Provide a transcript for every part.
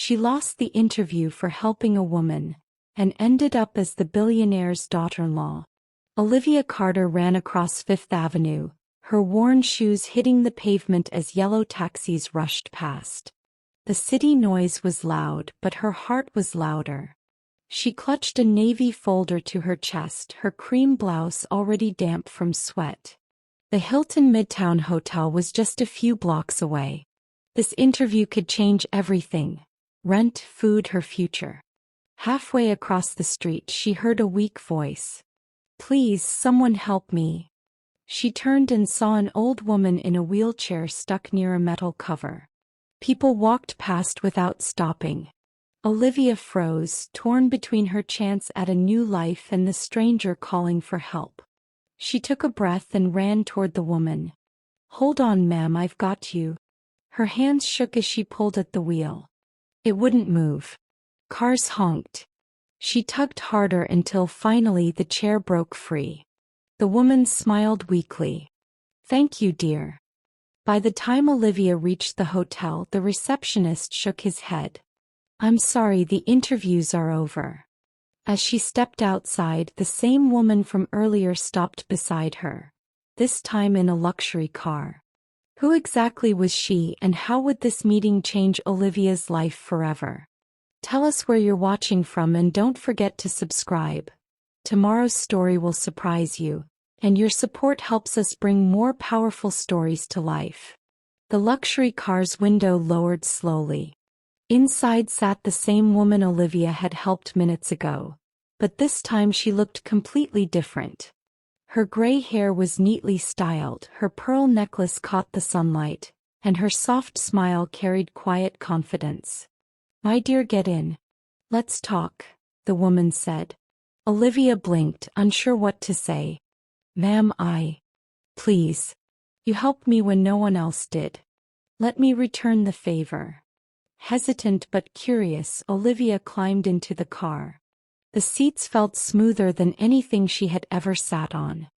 She lost the interview for helping a woman, and ended up as the billionaire's daughter-in-law. Olivia Carter ran across Fifth Avenue, her worn shoes hitting the pavement as yellow taxis rushed past. The city noise was loud, but her heart was louder. She clutched a navy folder to her chest, her cream blouse already damp from sweat. The Hilton Midtown Hotel was just a few blocks away. This interview could change everything. Rent, food, her future. Halfway across the street she heard a weak voice. "Please, someone help me." She turned and saw an old woman in a wheelchair stuck near a metal cover. People walked past without stopping. Olivia froze, torn between her chance at a new life and the stranger calling for help. She took a breath and ran toward the woman. "Hold on, ma'am, I've got you." Her hands shook as she pulled at the wheel. It wouldn't move. Cars honked. She tugged harder until finally the chair broke free. The woman smiled weakly. "Thank you, dear." By the time Olivia reached the hotel, the receptionist shook his head. "I'm sorry, the interviews are over." As she stepped outside, the same woman from earlier stopped beside her, this time in a luxury car. Who exactly was she, and how would this meeting change Olivia's life forever? Tell us where you're watching from and don't forget to subscribe. Tomorrow's story will surprise you, and your support helps us bring more powerful stories to life. The luxury car's window lowered slowly. Inside sat the same woman Olivia had helped minutes ago, but this time she looked completely different. Her gray hair was neatly styled, her pearl necklace caught the sunlight, and her soft smile carried quiet confidence. "My dear, get in. Let's talk," the woman said. Olivia blinked, unsure what to say. "Ma'am, Please. You helped me when no one else did. Let me return the favor." Hesitant but curious, Olivia climbed into the car. The seats felt smoother than anything she had ever sat on.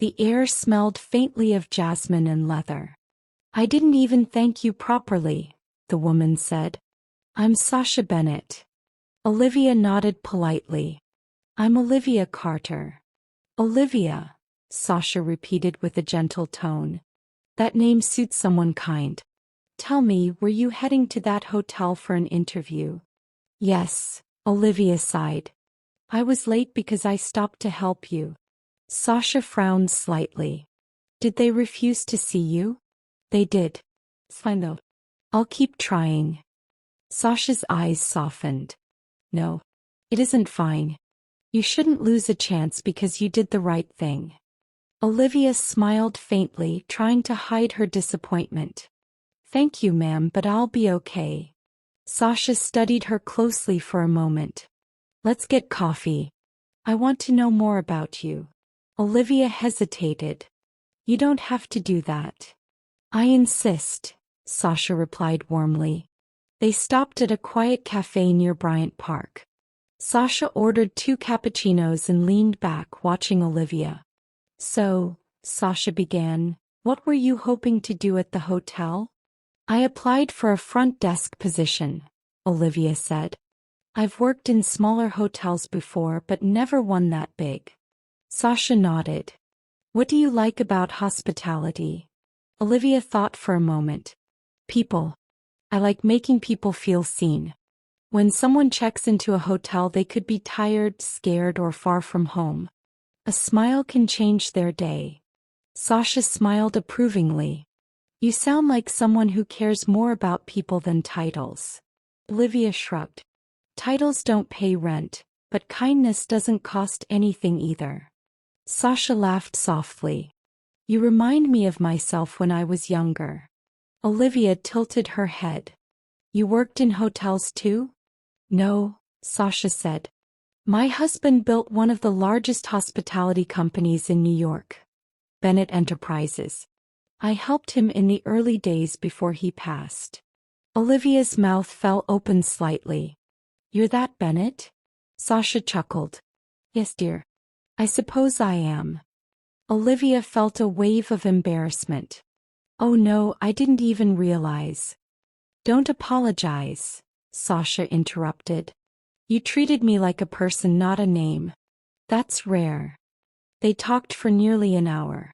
The air smelled faintly of jasmine and leather. "I didn't even thank you properly," the woman said. "I'm Sasha Bennett." Olivia nodded politely. "I'm Olivia Carter." "Olivia," Sasha repeated with a gentle tone. "That name suits someone kind. Tell me, were you heading to that hotel for an interview?" "Yes," Olivia sighed. "I was late because I stopped to help you." Sasha frowned slightly. "Did they refuse to see you?" "They did." "Fine though. I'll keep trying." Sasha's eyes softened. "No. It isn't fine. You shouldn't lose a chance because you did the right thing." Olivia smiled faintly, trying to hide her disappointment. "Thank you, ma'am, but I'll be okay." Sasha studied her closely for a moment. "Let's get coffee. I want to know more about you." Olivia hesitated. "You don't have to do that." "I insist," Sasha replied warmly. They stopped at a quiet cafe near Bryant Park. Sasha ordered 2 cappuccinos and leaned back, watching Olivia. "So," Sasha began, "what were you hoping to do at the hotel?" "I applied for a front desk position," Olivia said. "I've worked in smaller hotels before but never one that big." Sasha nodded. "What do you like about hospitality?" Olivia thought for a moment. "People. I like making people feel seen. When someone checks into a hotel, they could be tired, scared, or far from home. A smile can change their day." Sasha smiled approvingly. "You sound like someone who cares more about people than titles." Olivia shrugged. "Titles don't pay rent, but kindness doesn't cost anything either." Sasha laughed softly. "You remind me of myself when I was younger." Olivia tilted her head. "You worked in hotels too?" "No," Sasha said. "My husband built one of the largest hospitality companies in New York, Bennett Enterprises. I helped him in the early days before he passed." Olivia's mouth fell open slightly. "You're that Bennett?" Sasha chuckled. "Yes, dear. I suppose I am." Olivia felt a wave of embarrassment. "Oh no, I didn't even realize." "Don't apologize." Sasha interrupted. You treated me like a person, not a name. That's rare. They talked for nearly an hour.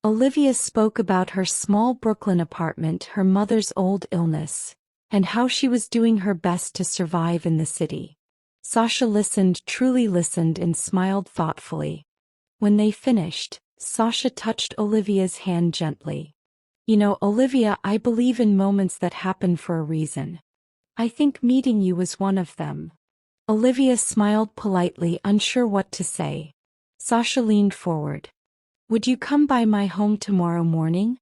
Olivia spoke about her small Brooklyn apartment, her mother's old illness, and how she was doing her best to survive in the city. Sasha listened, truly listened, and smiled thoughtfully. When they finished, Sasha touched Olivia's hand gently. You know, Olivia, I believe in moments that happen for a reason. I think meeting you was one of them. Olivia smiled politely, unsure what to say. Sasha leaned forward. Would you come by my home tomorrow morning?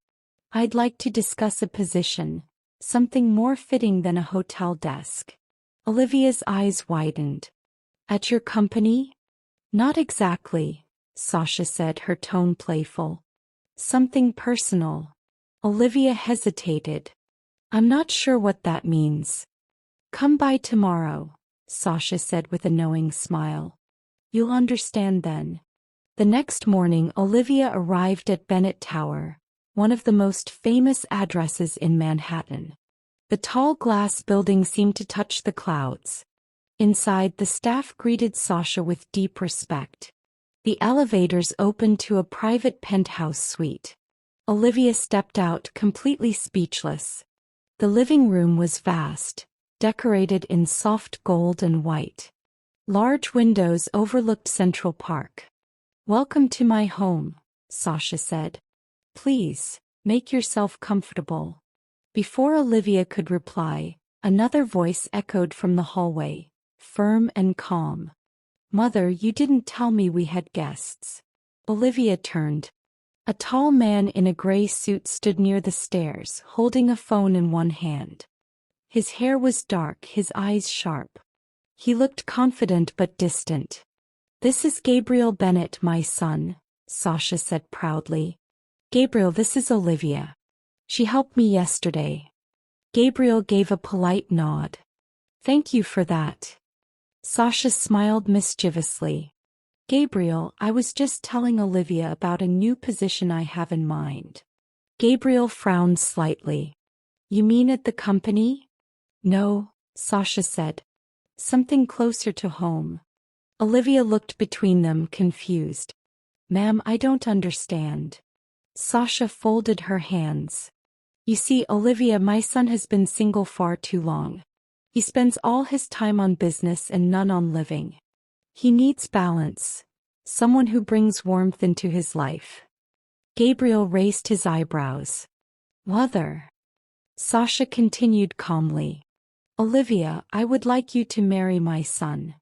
I'd like to discuss a position, something more fitting than a hotel desk. Olivia's eyes widened. At your company? Not exactly, Sasha said, her tone playful. Something personal. Olivia hesitated. I'm not sure what that means. Come by tomorrow, Sasha said with a knowing smile. You'll understand then. The next morning, Olivia arrived at Bennett Tower, one of the most famous addresses in Manhattan. The tall glass building seemed to touch the clouds. Inside, the staff greeted Sasha with deep respect. The elevators opened to a private penthouse suite. Olivia stepped out, completely speechless. The living room was vast, decorated in soft gold and white. Large windows overlooked Central Park. Welcome to my home, Sasha said. Please, make yourself comfortable. Before Olivia could reply, another voice echoed from the hallway, firm and calm. Mother, you didn't tell me we had guests. Olivia turned. A tall man in a gray suit stood near the stairs, holding a phone in one hand. His hair was dark, his eyes sharp. He looked confident but distant. This is Gabriel Bennett, my son, Sasha said proudly. Gabriel, this is Olivia. She helped me yesterday. Gabriel gave a polite nod. Thank you for that. Sasha smiled mischievously. Gabriel, I was just telling Olivia about a new position I have in mind. Gabriel frowned slightly. You mean at the company? No, Sasha said. Something closer to home. Olivia looked between them, confused. Ma'am, I don't understand. Sasha folded her hands. You see, Olivia, my son has been single far too long. He spends all his time on business and none on living. He needs balance. Someone who brings warmth into his life. Gabriel raised his eyebrows. Mother. Sasha continued calmly. Olivia, I would like you to marry my son.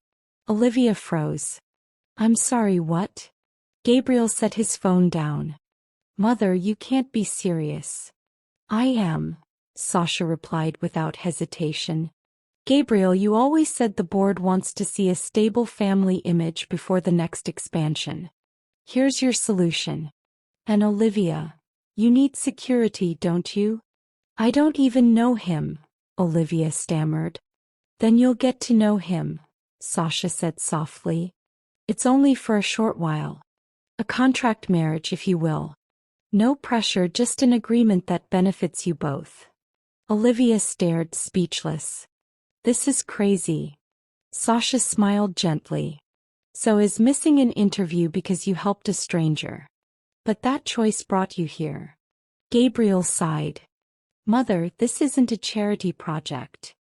Olivia froze. I'm sorry, what? Gabriel set his phone down. Mother, you can't be serious. I am, Sasha replied without hesitation. Gabriel, you always said the board wants to see a stable family image before the next expansion. Here's your solution. And Olivia, you need security, don't you? I don't even know him, Olivia stammered. Then you'll get to know him, Sasha said softly. It's only for a short while. A contract marriage, if you will. No pressure, just an agreement that benefits you both. Olivia stared, speechless. This is crazy. Sasha smiled gently. So is missing an interview because you helped a stranger. But that choice brought you here. Gabriel sighed. Mother, this isn't a charity project.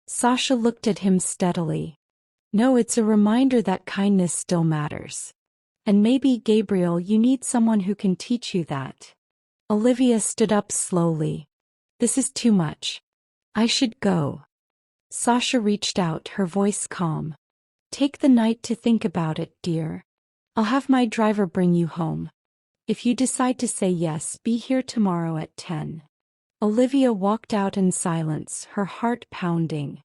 Sasha looked at him steadily. No, it's a reminder that kindness still matters. And maybe, Gabriel, you need someone who can teach you that. Olivia stood up slowly. This is too much. I should go. Sasha reached out, her voice calm. Take the night to think about it, dear. I'll have my driver bring you home. If you decide to say yes, be here tomorrow at 10. Olivia walked out in silence, her heart pounding.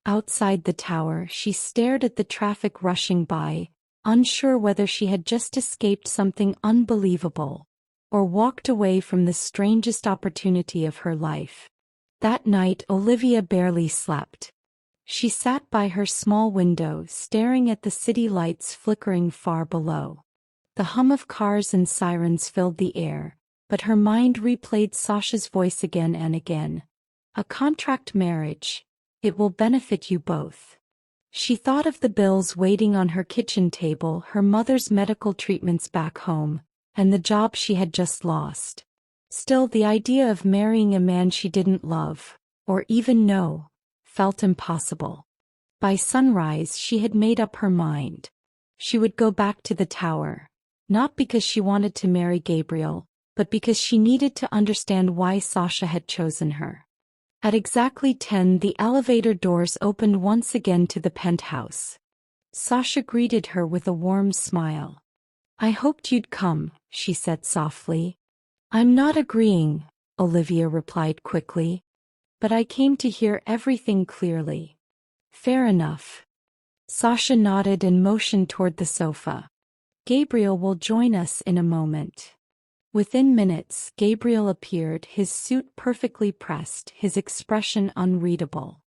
Outside the tower, she stared at the traffic rushing by, unsure whether she had just escaped something unbelievable, or walked away from the strangest opportunity of her life. That night, Olivia barely slept. She sat by her small window, staring at the city lights flickering far below. The hum of cars and sirens filled the air, but her mind replayed Sasha's voice again and again. A contract marriage. It will benefit you both. She thought of the bills waiting on her kitchen table, her mother's medical treatments back home, and the job she had just lost. Still, the idea of marrying a man she didn't love, or even know, felt impossible. By sunrise she had made up her mind. She would go back to the tower, not because she wanted to marry Gabriel, but because she needed to understand why Sasha had chosen her. At exactly 10, the elevator doors opened once again to the penthouse. Sasha greeted her with a warm smile. "I hoped you'd come," she said softly. "I'm not agreeing," Olivia replied quickly. "But I came to hear everything clearly." "Fair enough." Sasha nodded and motioned toward the sofa. "Gabriel will join us in a moment." Within minutes, Gabriel appeared, his suit perfectly pressed, his expression unreadable.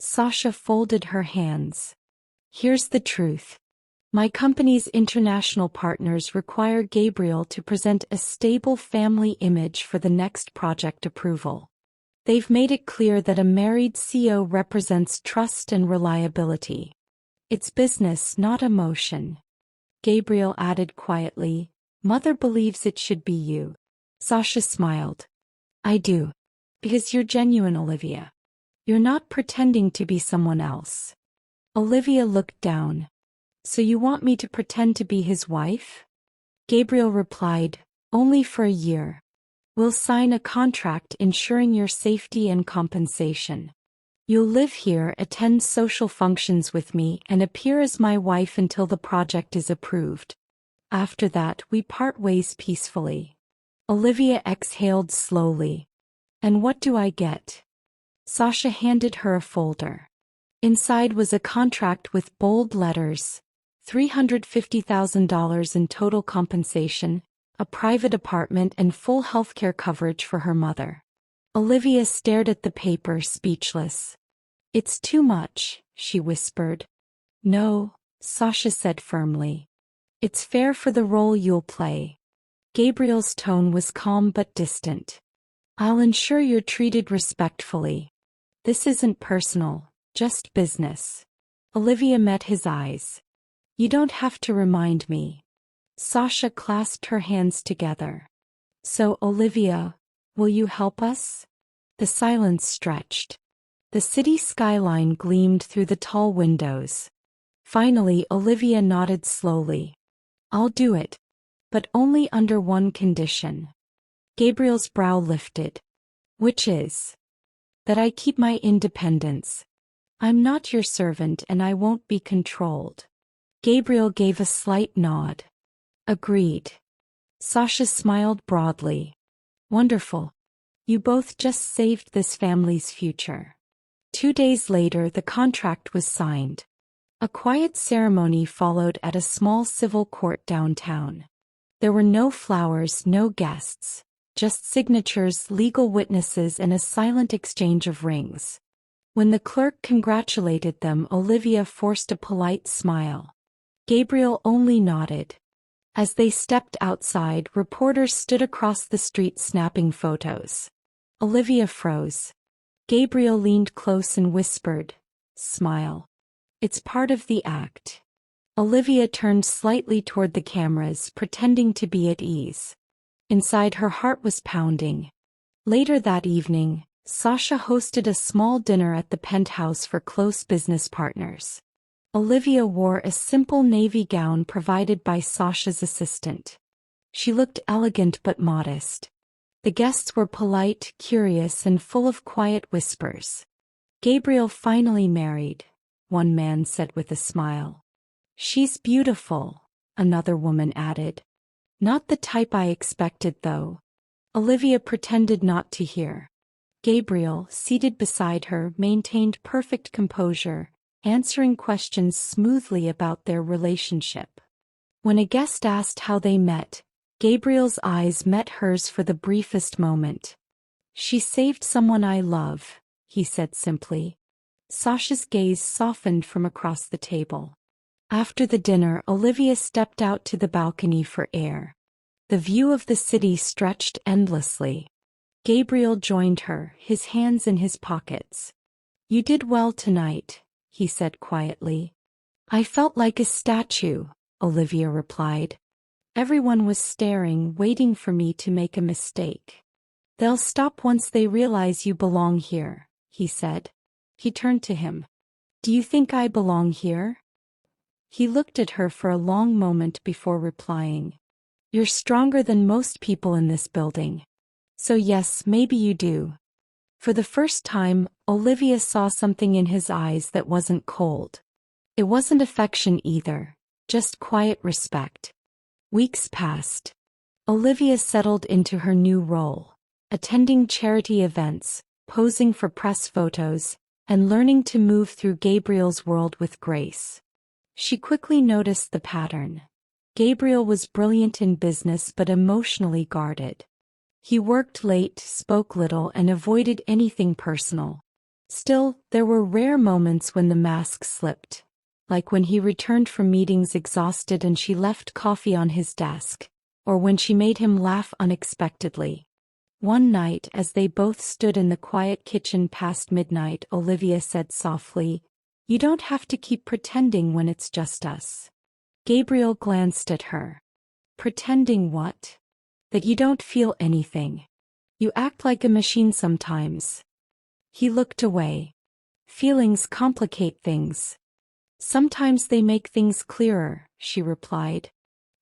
Sasha folded her hands. "Here's the truth. My company's international partners require Gabriel to present a stable family image for the next project approval. They've made it clear that a married CEO represents trust and reliability. It's business, not emotion." Gabriel added quietly, "Mother believes it should be you." Sasha smiled. "I do. Because you're genuine, Olivia. You're not pretending to be someone else." Olivia looked down. "So you want me to pretend to be his wife?" Gabriel replied, "Only for a year. We'll sign a contract ensuring your safety and compensation. You'll live here, attend social functions with me, and appear as my wife until the project is approved. After that, we part ways peacefully." Olivia exhaled slowly. "And what do I get?" Sasha handed her a folder. Inside was a contract with bold letters: $350,000 in total compensation, a private apartment, and full healthcare coverage for her mother. Olivia stared at the paper, speechless. "It's too much," she whispered. "No," Sasha said firmly. "It's fair for the role you'll play." Gabriel's tone was calm but distant. "I'll ensure you're treated respectfully. This isn't personal, just business." Olivia met his eyes. "You don't have to remind me." Sasha clasped her hands together. "So, Olivia, will you help us?" The silence stretched. The city skyline gleamed through the tall windows. Finally, Olivia nodded slowly. "I'll do it. But only under one condition." Gabriel's brow lifted. "Which is?" "That I keep my independence. I'm not your servant and I won't be controlled." Gabriel gave a slight nod. "Agreed." Sasha smiled broadly. "Wonderful. You both just saved this family's future." 2 days later, the contract was signed. A quiet ceremony followed at a small civil court downtown. There were no flowers, no guests, just signatures, legal witnesses, and a silent exchange of rings. When the clerk congratulated them, Olivia forced a polite smile. Gabriel only nodded. As they stepped outside, reporters stood across the street snapping photos. Olivia froze. Gabriel leaned close and whispered, "Smile. It's part of the act." Olivia turned slightly toward the cameras, pretending to be at ease. Inside, her heart was pounding. Later that evening, Sasha hosted a small dinner at the penthouse for close business partners. Olivia wore a simple navy gown provided by Sasha's assistant. She looked elegant but modest. The guests were polite, curious, and full of quiet whispers. "Gabriel finally married," one man said with a smile. "She's beautiful," another woman added. "Not the type I expected, though." Olivia pretended not to hear. Gabriel, seated beside her, maintained perfect composure, answering questions smoothly about their relationship. When a guest asked how they met, Gabriel's eyes met hers for the briefest moment. "She saved someone I love," he said simply. Sasha's gaze softened from across the table. After the dinner, Olivia stepped out to the balcony for air. The view of the city stretched endlessly. Gabriel joined her, his hands in his pockets. You did well tonight, he said quietly. I felt like a statue, Olivia replied. Everyone was staring, waiting for me to make a mistake. They'll stop once they realize you belong here, he said. He turned to him. Do you think I belong here? He looked at her for a long moment before replying. You're stronger than most people in this building. So yes, maybe you do. For the first time, Olivia saw something in his eyes that wasn't cold. It wasn't affection either, just quiet respect. Weeks passed. Olivia settled into her new role, attending charity events, posing for press photos, and learning to move through Gabriel's world with grace. She quickly noticed the pattern. Gabriel was brilliant in business but emotionally guarded. He worked late, spoke little, and avoided anything personal. Still, there were rare moments when the mask slipped, like when he returned from meetings exhausted and she left coffee on his desk, or when she made him laugh unexpectedly. One night, as they both stood in the quiet kitchen past midnight, Olivia said softly, "You don't have to keep pretending when it's just us." Gabriel glanced at her. Pretending what? That you don't feel anything. You act like a machine sometimes. He looked away. Feelings complicate things. Sometimes they make things clearer, she replied.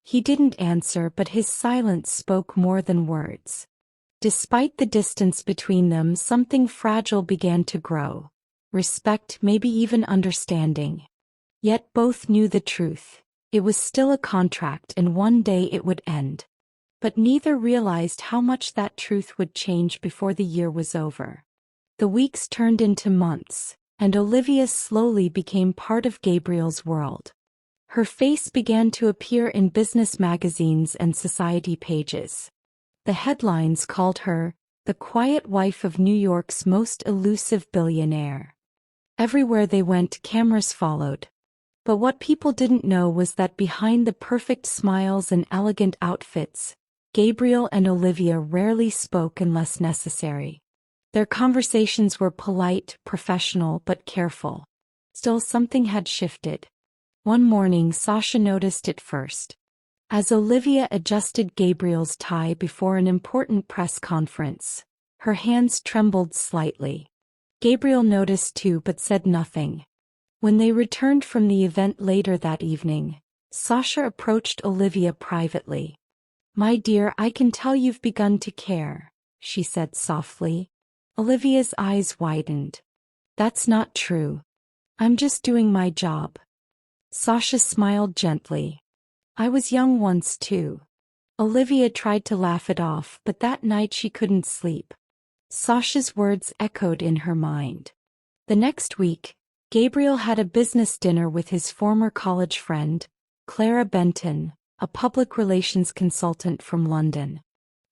He didn't answer, but his silence spoke more than words. Despite the distance between them, something fragile began to grow. Respect, maybe even understanding. Yet both knew the truth. It was still a contract and one day it would end. But neither realized how much that truth would change before the year was over. The weeks turned into months, and Olivia slowly became part of Gabriel's world. Her face began to appear in business magazines and society pages. The headlines called her the quiet wife of New York's most elusive billionaire. Everywhere they went, cameras followed. But what people didn't know was that behind the perfect smiles and elegant outfits, Gabriel and Olivia rarely spoke unless necessary. Their conversations were polite, professional, but careful. Still, something had shifted. One morning, Sasha noticed it first. As Olivia adjusted Gabriel's tie before an important press conference, her hands trembled slightly. Gabriel noticed too but said nothing. When they returned from the event later that evening, Sasha approached Olivia privately. "My dear, I can tell you've begun to care," she said softly. Olivia's eyes widened. "That's not true. I'm just doing my job." Sasha smiled gently. "I was young once too." Olivia tried to laugh it off, but that night she couldn't sleep. Sasha's words echoed in her mind. The next week, Gabriel had a business dinner with his former college friend, Clara Benton, a public relations consultant from London.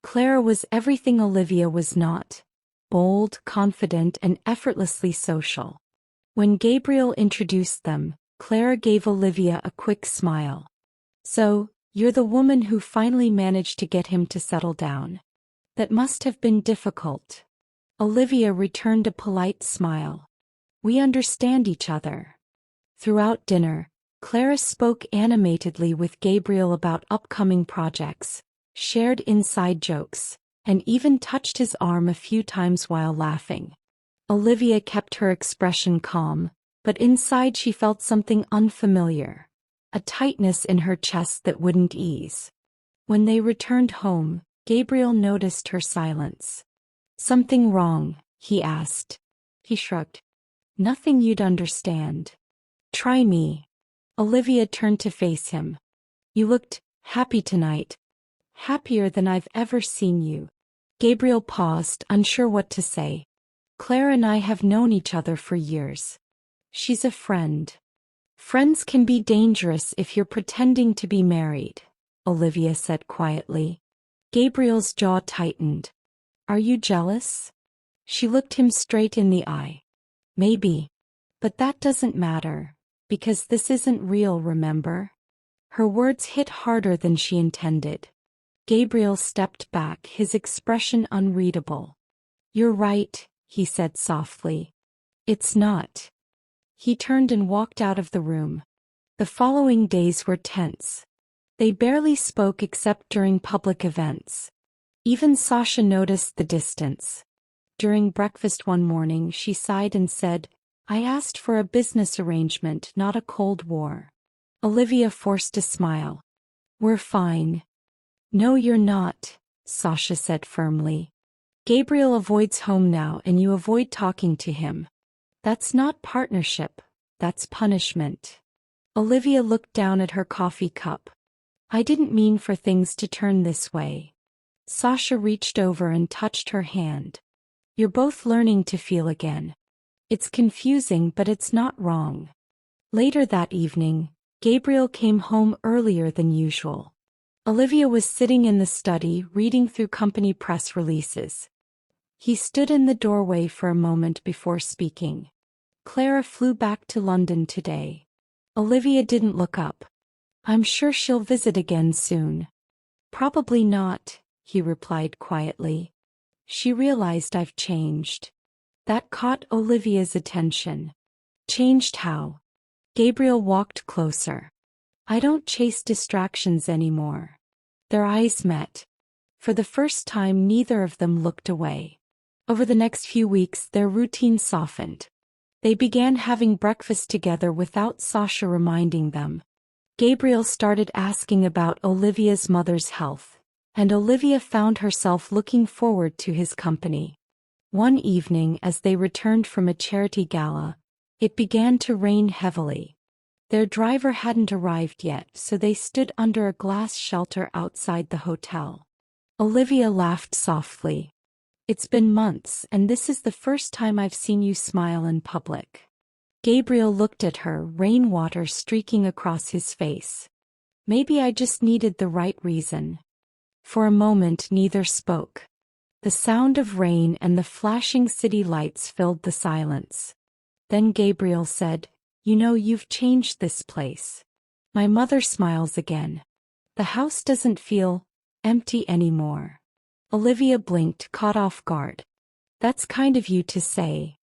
Clara was everything Olivia was not: bold, confident, and effortlessly social. When Gabriel introduced them, Clara gave Olivia a quick smile. "So, you're the woman who finally managed to get him to settle down. That must have been difficult." Olivia returned a polite smile. "We understand each other." Throughout dinner, Clara spoke animatedly with Gabriel about upcoming projects, shared inside jokes, and even touched his arm a few times while laughing. Olivia kept her expression calm, but inside she felt something unfamiliar, a tightness in her chest that wouldn't ease. When they returned home, Gabriel noticed her silence. "Something wrong?" he asked. He shrugged. "Nothing you'd understand. Try me." Olivia turned to face him. "You looked happy tonight. Happier than I've ever seen you." Gabriel paused, unsure what to say. "Clara and I have known each other for years. She's a friend." "Friends can be dangerous if you're pretending to be married," Olivia said quietly. Gabriel's jaw tightened. "Are you jealous?" She looked him straight in the eye. "Maybe. But that doesn't matter, because this isn't real, remember?" Her words hit harder than she intended. Gabriel stepped back, his expression unreadable. "You're right," he said softly. It's not. He turned and walked out of the room. The following days were tense. They barely spoke except during public events. Even Sasha noticed the distance. During breakfast one morning she sighed and said, "I asked for a business arrangement, not a Cold War." Olivia forced a smile. "We're fine." "No, you're not," Sasha said firmly. "Gabriel avoids home now and you avoid talking to him. That's not partnership, that's punishment." Olivia looked down at her coffee cup. "I didn't mean for things to turn this way." Sasha reached over and touched her hand. "You're both learning to feel again. It's confusing, but it's not wrong." Later that evening, Gabriel came home earlier than usual. Olivia was sitting in the study reading through company press releases. He stood in the doorway for a moment before speaking. "Clara flew back to London today." Olivia didn't look up. "I'm sure she'll visit again soon." "Probably not," he replied quietly. "She realized I've changed." That caught Olivia's attention. "Changed how?" Gabriel walked closer. "I don't chase distractions anymore." Their eyes met. For the first time neither of them looked away. Over the next few weeks their routine softened. They began having breakfast together without Sasha reminding them. Gabriel started asking about Olivia's mother's health, and Olivia found herself looking forward to his company. One evening as they returned from a charity gala, it began to rain heavily. Their driver hadn't arrived yet, so they stood under a glass shelter outside the hotel. Olivia laughed softly. "It's been months, and this is the first time I've seen you smile in public." Gabriel looked at her, rainwater streaking across his face. "Maybe I just needed the right reason." For a moment neither spoke. The sound of rain and the flashing city lights filled the silence. Then Gabriel said, "You know, you've changed this place." "My mother smiles again. The house doesn't feel empty anymore." Olivia blinked, caught off guard. "That's kind of you to say."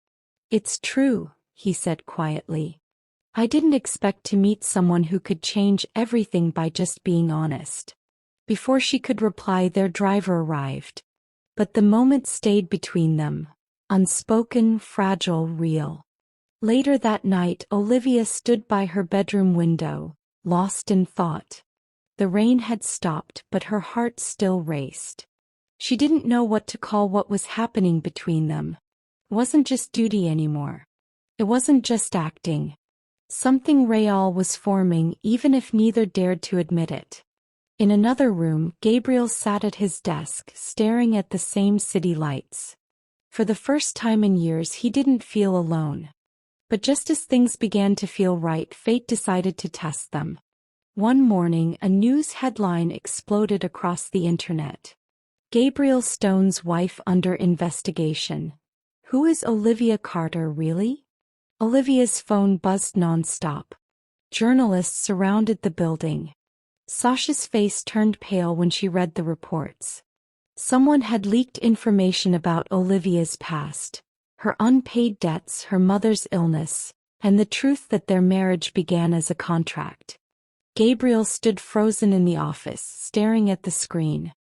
"It's true," he said quietly. "I didn't expect to meet someone who could change everything by just being honest." Before she could reply, their driver arrived. But the moment stayed between them. Unspoken, fragile, real. Later that night Olivia stood by her bedroom window, lost in thought. The rain had stopped, but her heart still raced. She didn't know what to call what was happening between them. It wasn't just duty anymore. It wasn't just acting. Something real was forming, even if neither dared to admit it. In another room, Gabriel sat at his desk, staring at the same city lights. For the first time in years he didn't feel alone. But just as things began to feel right, fate decided to test them. One morning a news headline exploded across the internet. "Gabriel Stone's wife under investigation. Who is Olivia Carter really?" Olivia's phone buzzed non-stop. Journalists surrounded the building. Sasha's face turned pale when she read the reports. Someone had leaked information about Olivia's past, her unpaid debts, her mother's illness, and the truth that their marriage began as a contract. Gabriel stood frozen in the office, staring at the screen.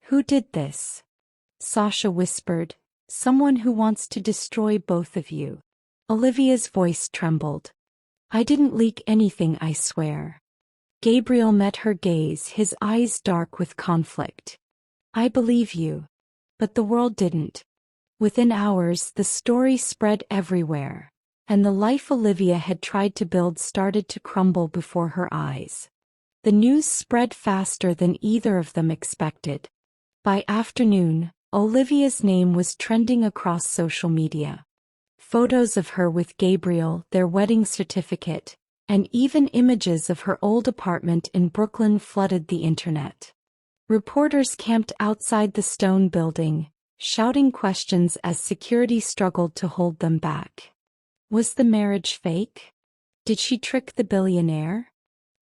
"Who did this?" Sasha whispered. "Someone who wants to destroy both of you." Olivia's voice trembled. "I didn't leak anything, I swear." Gabriel met her gaze, his eyes dark with conflict. "I believe you." But the world didn't. Within hours, the story spread everywhere, and the life Olivia had tried to build started to crumble before her eyes. The news spread faster than either of them expected. By afternoon, Olivia's name was trending across social media. Photos of her with Gabriel, their wedding certificate, and even images of her old apartment in Brooklyn flooded the internet. Reporters camped outside the Stone building, shouting questions as security struggled to hold them back. Was the marriage fake? Did she trick the billionaire?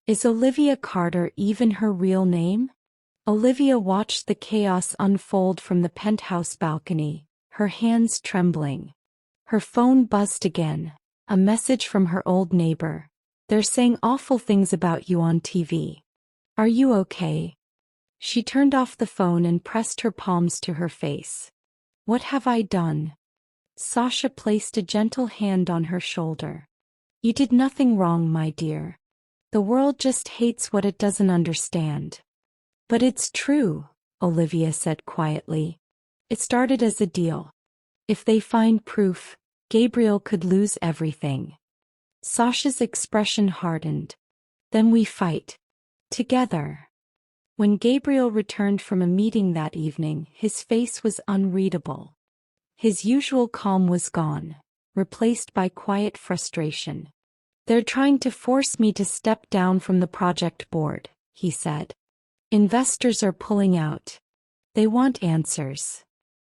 Is Olivia Carter even her real name? Olivia watched the chaos unfold from the penthouse balcony, her hands trembling. Her phone buzzed again. A message from her old neighbor. "They're saying awful things about you on TV. Are you okay?" She turned off the phone and pressed her palms to her face. "What have I done?" Sasha placed a gentle hand on her shoulder. "You did nothing wrong, my dear. The world just hates what it doesn't understand." "But it's true," Olivia said quietly. "It started as a deal. If they find proof, Gabriel could lose everything." Sasha's expression hardened. "Then we fight. Together." When Gabriel returned from a meeting that evening, his face was unreadable. His usual calm was gone, replaced by quiet frustration. "They're trying to force me to step down from the project board," he said. "Investors are pulling out. They want answers."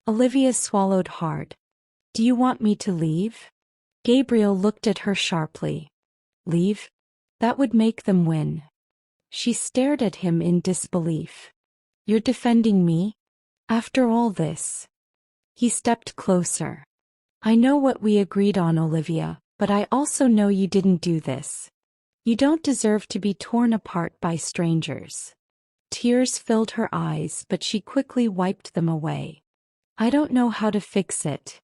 Olivia swallowed hard. "Do you want me to leave?" Gabriel looked at her sharply. "Leave? That would make them win." She stared at him in disbelief. "You're defending me? After all this?" He stepped closer. "I know what we agreed on, Olivia, but I also know you didn't do this. You don't deserve to be torn apart by strangers." Tears filled her eyes, but she quickly wiped them away. "I don't know how to fix it."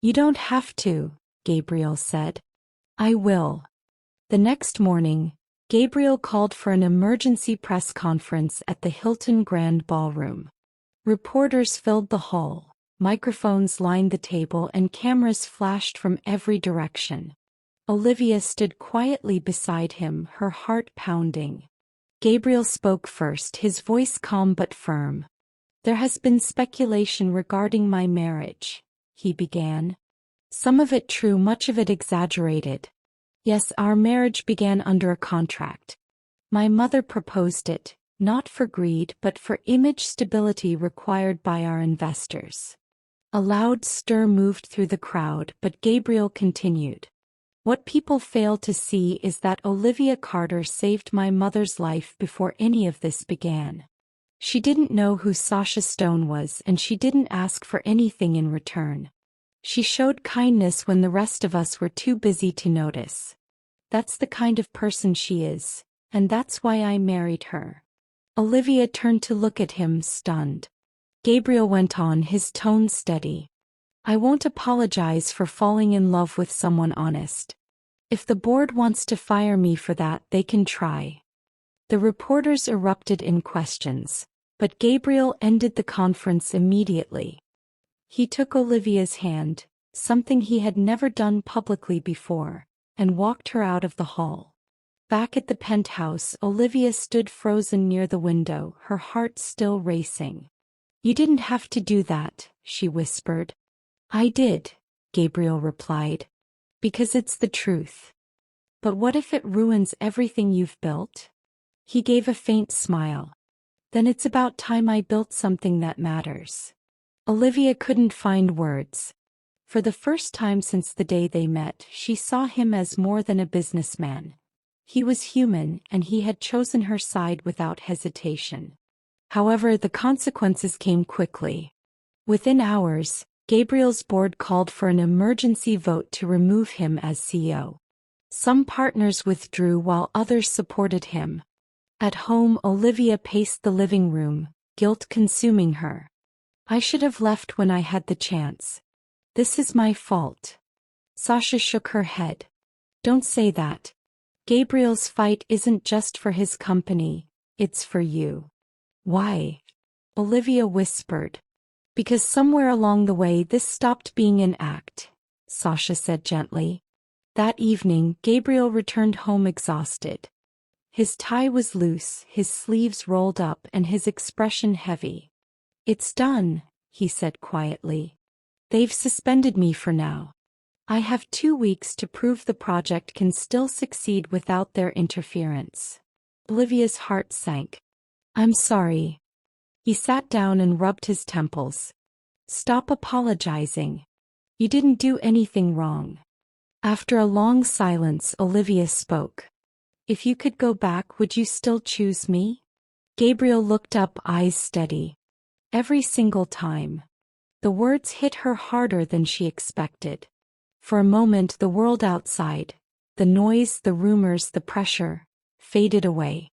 "You don't have to," Gabriel said. "I will." The next morning, Gabriel called for an emergency press conference at the Hilton Grand Ballroom. Reporters filled the hall, microphones lined the table, and cameras flashed from every direction. Olivia stood quietly beside him, her heart pounding. Gabriel spoke first, his voice calm but firm. "There has been speculation regarding my marriage," he began. "Some of it true, much of it exaggerated. Yes, our marriage began under a contract. My mother proposed it, not for greed but for image stability required by our investors." A loud stir moved through the crowd, but Gabriel continued. "What people fail to see is that Olivia Carter saved my mother's life before any of this began. She didn't know who Sasha Stone was, and she didn't ask for anything in return. She showed kindness when the rest of us were too busy to notice. That's the kind of person she is, and that's why I married her." Olivia turned to look at him, stunned. Gabriel went on, his tone steady. "I won't apologize for falling in love with someone honest. If the board wants to fire me for that, they can try." The reporters erupted in questions, but Gabriel ended the conference immediately. He took Olivia's hand, something he had never done publicly before, and walked her out of the hall. Back at the penthouse, Olivia stood frozen near the window, her heart still racing. "You didn't have to do that," she whispered. "I did," Gabriel replied. "Because it's the truth." "But what if it ruins everything you've built?" He gave a faint smile. "Then it's about time I built something that matters." Olivia couldn't find words. For the first time since the day they met, she saw him as more than a businessman. He was human, and he had chosen her side without hesitation. However, the consequences came quickly. Within hours, Gabriel's board called for an emergency vote to remove him as CEO. Some partners withdrew while others supported him. At home, Olivia paced the living room, guilt consuming her. "I should have left when I had the chance. This is my fault." Sasha shook her head. "Don't say that. Gabriel's fight isn't just for his company, it's for you." "Why?" Olivia whispered. "Because somewhere along the way this stopped being an act," Sasha said gently. That evening, Gabriel returned home exhausted. His tie was loose, his sleeves rolled up, and his expression heavy. "It's done," he said quietly. "They've suspended me for now. I have 2 weeks to prove the project can still succeed without their interference." Olivia's heart sank. "I'm sorry." He sat down and rubbed his temples. "Stop apologizing. You didn't do anything wrong." After a long silence, Olivia spoke. "If you could go back, would you still choose me?" Gabriel looked up, eyes steady. "Every single time." The words hit her harder than she expected. For a moment the world outside, the noise, the rumors, the pressure, faded away.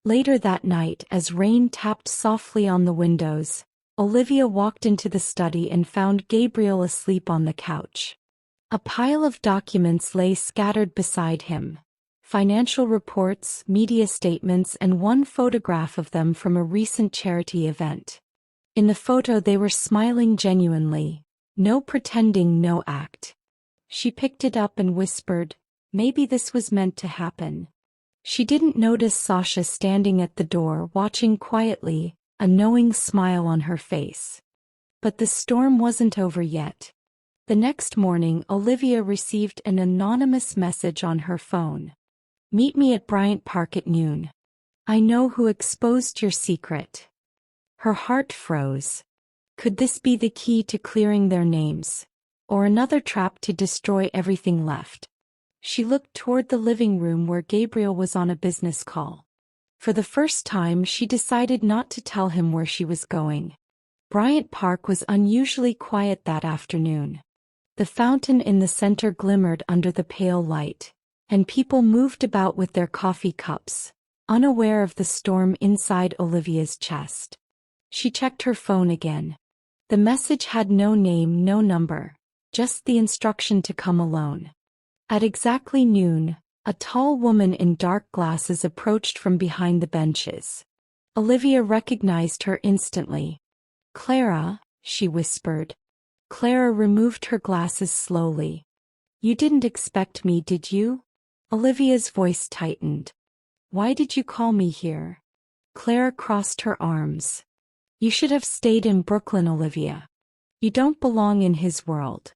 Later that night, as rain tapped softly on the windows, Olivia walked into the study and found Gabriel asleep on the couch. A pile of documents lay scattered beside him. Financial reports, media statements, and one photograph of them from a recent charity event. In the photo they were smiling genuinely. No pretending, no act. She picked it up and whispered, "Maybe this was meant to happen." She didn't notice Sasha standing at the door watching quietly, a knowing smile on her face. But the storm wasn't over yet. The next morning Olivia received an anonymous message on her phone. "Meet me at Bryant Park at noon. I know who exposed your secret." Her heart froze. Could this be the key to clearing their names? Or another trap to destroy everything left? She looked toward the living room where Gabriel was on a business call. For the first time she decided not to tell him where she was going. Bryant Park was unusually quiet that afternoon. The fountain in the center glimmered under the pale light, and people moved about with their coffee cups, unaware of the storm inside Olivia's chest. She checked her phone again. The message had no name, no number, just the instruction to come alone. At exactly noon, a tall woman in dark glasses approached from behind the benches. Olivia recognized her instantly. "Clara," she whispered. Clara removed her glasses slowly. "You didn't expect me, did you?" Olivia's voice tightened. "Why did you call me here?" Clara crossed her arms. "You should have stayed in Brooklyn, Olivia. You don't belong in his world.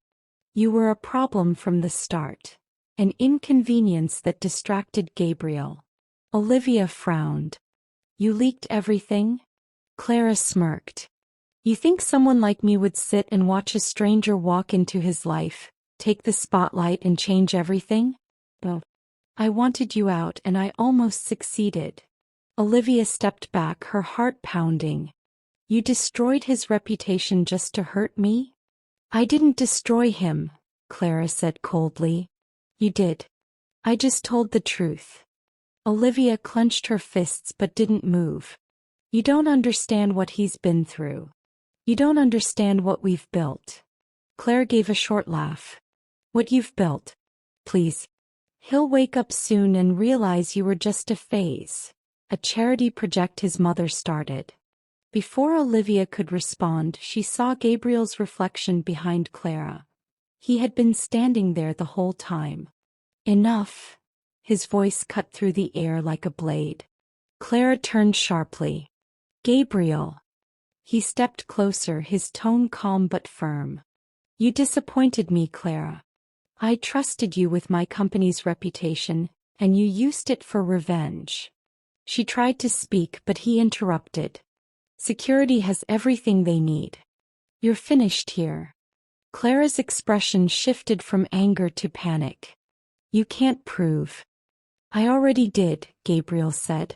You were a problem from the start. An inconvenience that distracted Gabriel." Olivia frowned. "You leaked everything?" Clara smirked. "You think someone like me would sit and watch a stranger walk into his life, take the spotlight and change everything? No. I wanted you out and I almost succeeded." Olivia stepped back, her heart pounding. "You destroyed his reputation just to hurt me?" "I didn't destroy him," Clara said coldly. "You did. I just told the truth." Olivia clenched her fists but didn't move. "You don't understand what he's been through. You don't understand what we've built." Claire gave a short laugh. "What you've built? Please. He'll wake up soon and realize you were just a phase. A charity project his mother started." Before Olivia could respond, she saw Gabriel's reflection behind Clara. He had been standing there the whole time. "Enough." His voice cut through the air like a blade. Clara turned sharply. "Gabriel." He stepped closer, his tone calm but firm. "You disappointed me, Clara. I trusted you with my company's reputation, and you used it for revenge." She tried to speak, but he interrupted. "Security has everything they need. You're finished here." Clara's expression shifted from anger to panic. "You can't prove." "I already did," Gabriel said.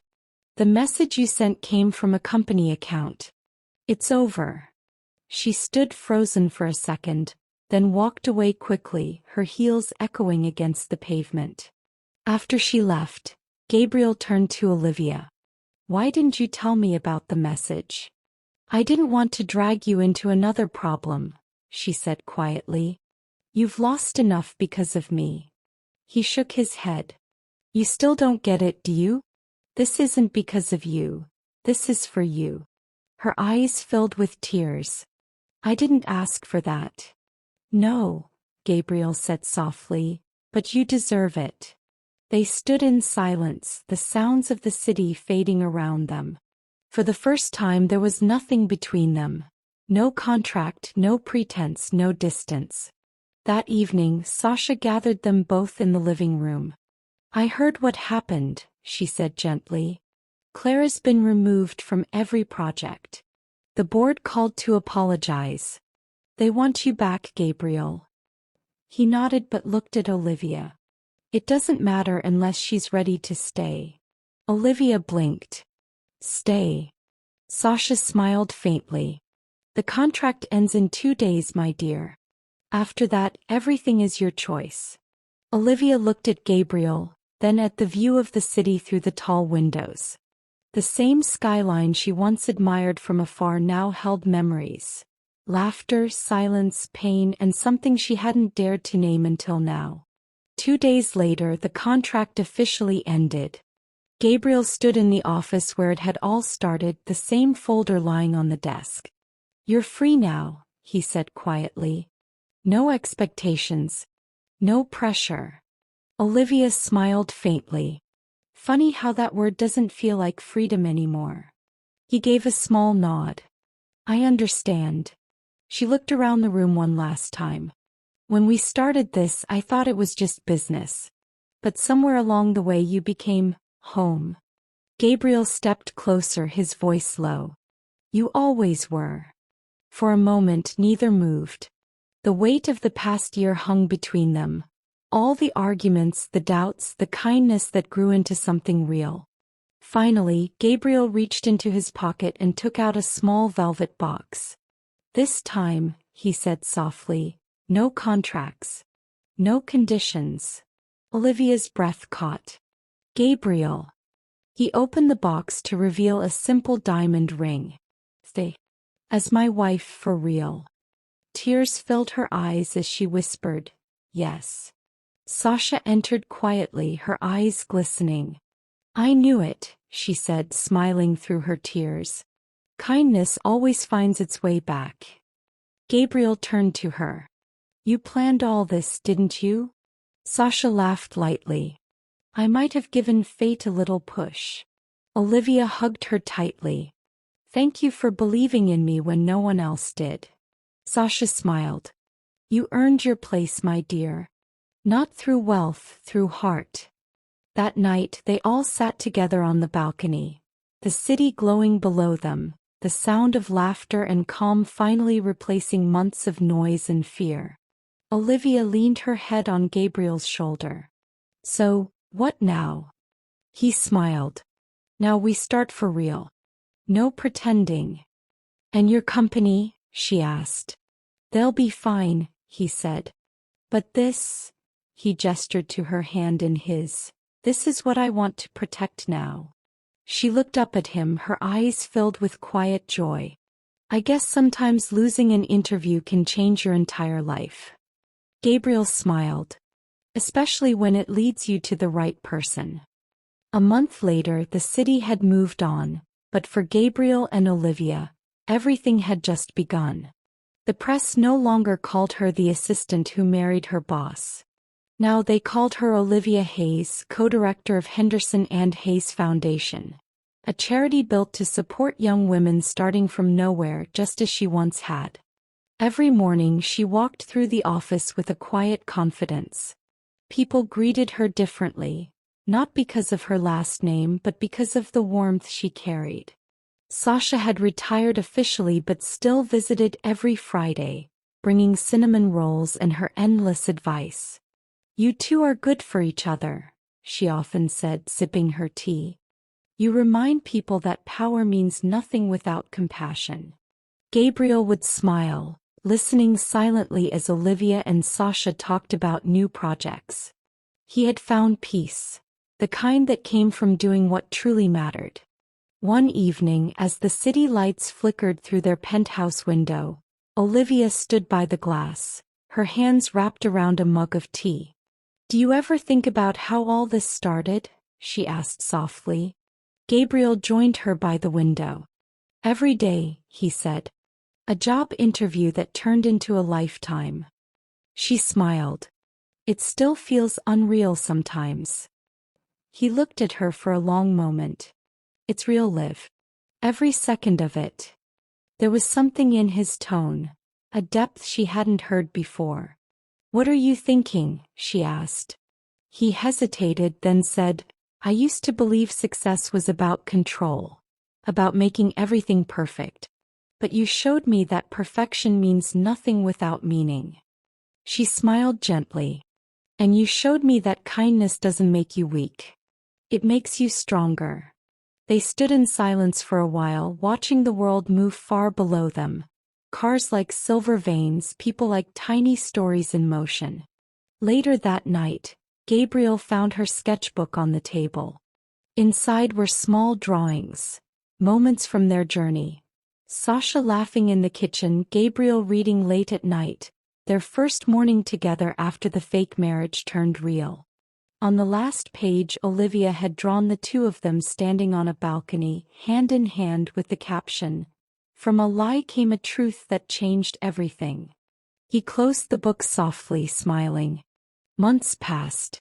"The message you sent came from a company account. It's over." She stood frozen for a second, then walked away quickly, her heels echoing against the pavement. After she left, Gabriel turned to Olivia. "Why didn't you tell me about the message?" "I didn't want to drag you into another problem," she said quietly. "You've lost enough because of me." He shook his head. "You still don't get it, do you? This isn't because of you. This is for you." Her eyes filled with tears. "I didn't ask for that." "No," Gabriel said softly, "but you deserve it." They stood in silence, the sounds of the city fading around them. For the first time there was nothing between them. No contract, no pretense, no distance. That evening, Sasha gathered them both in the living room. "I heard what happened," she said gently. "Clara's been removed from every project. The board called to apologize. They want you back, Gabriel." He nodded but looked at Olivia. "It doesn't matter unless she's ready to stay." Olivia blinked. "Stay?" Sasha smiled faintly. "The contract ends in 2 days, my dear. After that, everything is your choice. Olivia looked at Gabriel, then at the view of the city through the tall windows. The same skyline she once admired from afar now held memories. Laughter, silence, pain, and something she hadn't dared to name until now. 2 days later, the contract officially ended. Gabriel stood in the office where it had all started, the same folder lying on the desk. "You're free now," he said quietly. "No expectations. No pressure." Olivia smiled faintly. Funny how that word doesn't feel like freedom anymore. He gave a small nod. "I understand." She looked around the room one last time. "When we started this, I thought it was just business. But somewhere along the way you became home." Gabriel stepped closer, his voice low. "You always were." For a moment neither moved. The weight of the past year hung between them. All the arguments, the doubts, the kindness that grew into something real. Finally, Gabriel reached into his pocket and took out a small velvet box. "This time," he said softly, "no contracts. No conditions." Olivia's breath caught. "Gabriel." He opened the box to reveal a simple diamond ring. "Stay as my wife for real." Tears filled her eyes as she whispered, "Yes." Sasha entered quietly, her eyes glistening. "I knew it," she said, smiling through her tears. "Kindness always finds its way back." Gabriel turned to her. "You planned all this, didn't you?" Sasha laughed lightly. "I might have given fate a little push." Olivia hugged her tightly. "Thank you for believing in me when no one else did." Sasha smiled. "You earned your place, my dear. Not through wealth, through heart." That night they all sat together on the balcony. The city glowing below them, the sound of laughter and calm finally replacing months of noise and fear. Olivia leaned her head on Gabriel's shoulder. "So, what now?" He smiled. "Now we start for real. No pretending." "And your company?" she asked. "They'll be fine," he said. "But this," he gestured to her hand in his, "this is what I want to protect now." She looked up at him, her eyes filled with quiet joy. "I guess sometimes losing an interview can change your entire life." Gabriel smiled. "Especially when it leads you to the right person." A month later, the city had moved on, but for Gabriel and Olivia, everything had just begun. The press no longer called her the assistant who married her boss. Now they called her Olivia Hayes, co-director of Henderson and Hayes Foundation, a charity built to support young women starting from nowhere, just as she once had. Every morning she walked through the office with a quiet confidence. People greeted her differently, not because of her last name but because of the warmth she carried. Sasha had retired officially but still visited every Friday, bringing cinnamon rolls and her endless advice. "You two are good for each other," she often said, sipping her tea. "You remind people that power means nothing without compassion." Gabriel would smile, listening silently as Olivia and Sasha talked about new projects. He had found peace, the kind that came from doing what truly mattered. One evening, as the city lights flickered through their penthouse window, Olivia stood by the glass, her hands wrapped around a mug of tea. "Do you ever think about how all this started?" she asked softly. Gabriel joined her by the window. "Every day," he said. "A job interview that turned into a lifetime." She smiled. "It still feels unreal sometimes." He looked at her for a long moment. "It's real, Liv. Every second of it." There was something in his tone, a depth she hadn't heard before. "What are you thinking?" she asked. He hesitated, then said, "I used to believe success was about control, about making everything perfect. But you showed me that perfection means nothing without meaning." She smiled gently. "And you showed me that kindness doesn't make you weak. It makes you stronger." They stood in silence for a while, watching the world move far below them. Cars like silver veins, people like tiny stories in motion. Later that night, Gabriel found her sketchbook on the table. Inside were small drawings, moments from their journey. Sasha laughing in the kitchen, Gabriel reading late at night, their first morning together after the fake marriage turned real. On the last page, Olivia had drawn the two of them standing on a balcony, hand in hand, with the caption, "From a lie came a truth that changed everything." He closed the book softly, smiling. Months passed.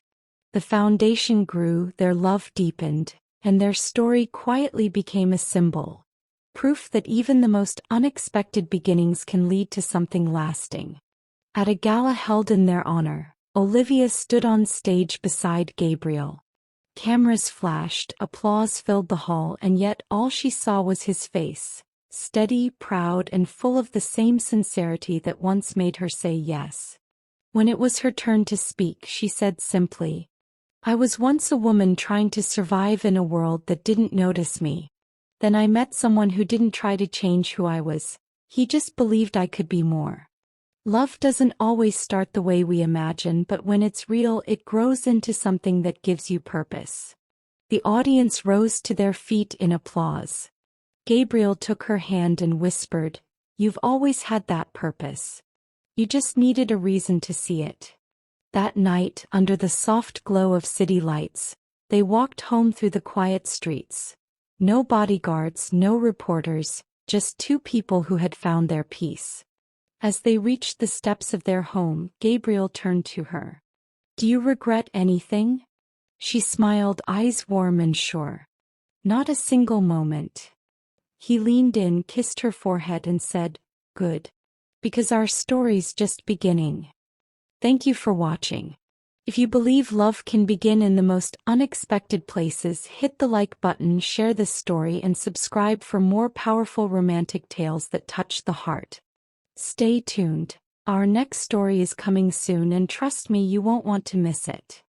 The foundation grew, their love deepened, and their story quietly became a symbol. Proof that even the most unexpected beginnings can lead to something lasting. At a gala held in their honor, Olivia stood on stage beside Gabriel. Cameras flashed, applause filled the hall, and yet all she saw was his face, steady, proud, and full of the same sincerity that once made her say yes. When it was her turn to speak, she said simply, "I was once a woman trying to survive in a world that didn't notice me. Then I met someone who didn't try to change who I was. He just believed I could be more." Love doesn't always start the way we imagine, but when it's real, it grows into something that gives you purpose. The audience rose to their feet in applause. Gabriel took her hand and whispered, "You've always had that purpose. You just needed a reason to see it." That night, under the soft glow of city lights, they walked home through the quiet streets. No bodyguards, no reporters, just two people who had found their peace. As they reached the steps of their home, Gabriel turned to her. "Do you regret anything?" She smiled, eyes warm and sure. "Not a single moment." He leaned in, kissed her forehead, and said, "Good. Because our story's just beginning." Thank you for watching. If you believe love can begin in the most unexpected places, hit the like button, share this story, and subscribe for more powerful romantic tales that touch the heart. Stay tuned. Our next story is coming soon, and trust me, you won't want to miss it.